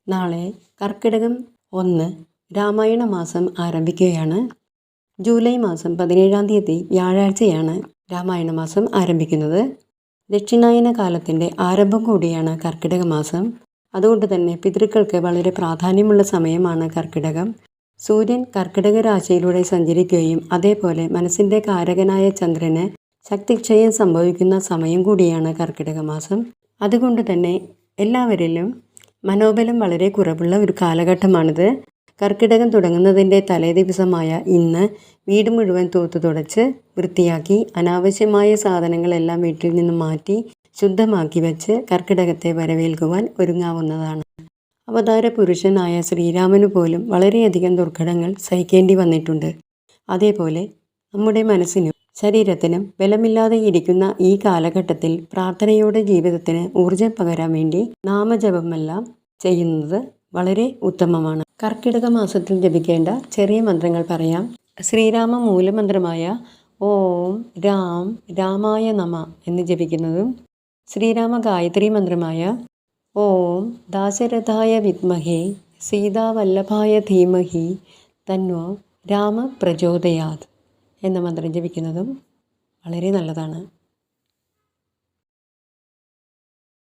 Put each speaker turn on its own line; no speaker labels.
നാളെ കർക്കിടകം 1 രാമായണ മാസം ആരംഭിക്കുകയാണ്. ജൂലൈ മാസം 17-ാം തീയതി വ്യാഴാഴ്ചയാണ് രാമായണ മാസം ആരംഭിക്കുന്നത്. ദക്ഷിണായന കാലത്തിൻ്റെ ആരംഭം കൂടിയാണ് കർക്കിടക മാസം. അതുകൊണ്ട് തന്നെ പിതൃക്കൾക്ക് വളരെ പ്രാധാന്യമുള്ള സമയമാണ് കർക്കിടകം. സൂര്യൻ കർക്കിടക രാശിയിലൂടെ സഞ്ചരിക്കുകയും അതേപോലെ മനസ്സിൻ്റെ കാരകനായ ചന്ദ്രന് ശക്തിക്ഷയം സംഭവിക്കുന്ന സമയം കൂടിയാണ് കർക്കിടക മാസം. അതുകൊണ്ട് തന്നെ എല്ലാവരിലും മനോബലം വളരെ കുറവുള്ള ഒരു കാലഘട്ടമാണിത്. കർക്കിടകം തുടങ്ങുന്നതിൻ്റെ തലേ ദിവസമായ ഇന്ന് വീട് മുഴുവൻ തൂത്തു തുടച്ച് വൃത്തിയാക്കി അനാവശ്യമായ സാധനങ്ങളെല്ലാം വീട്ടിൽ നിന്നും മാറ്റി ശുദ്ധമാക്കി വെച്ച് കർക്കിടകത്തെ വരവേൽക്കുവാൻ ഒരുങ്ങാവുന്നതാണ്. അവതാര പുരുഷനായ ശ്രീരാമനു പോലും വളരെയധികം ദുർഘടങ്ങൾ സഹിക്കേണ്ടി വന്നിട്ടുണ്ട്. അതേപോലെ നമ്മുടെ മനസ്സിനും ശരീരത്തിനും ബലമില്ലാതെ ഇരിക്കുന്ന ഈ കാലഘട്ടത്തിൽ പ്രാർത്ഥനയോടെ ജീവിതത്തിന് ഊർജം പകരാൻ വേണ്ടി നാമജപമെല്ലാം ചെയ്യുന്നത് വളരെ ഉത്തമമാണ്. കർക്കിടക മാസത്തിൽ ജപിക്കേണ്ട ചെറിയ മന്ത്രങ്ങൾ പറയാം. ശ്രീരാമ മൂലമന്ത്രമായ ഓം രാം രാമായ നമ എന്ന് ജപിക്കുന്നതും, ശ്രീരാമ ഗായത്രി മന്ത്രമായ ഓം ദാശരഥായ വിദ്മഹേ സീതാവല്ലഭായ ധീമഹി തന്നോ രാമ പ്രചോദയാത് എന്ന മന്ത്രം ജപിക്കുന്നതും വളരെ നല്ലതാണ്.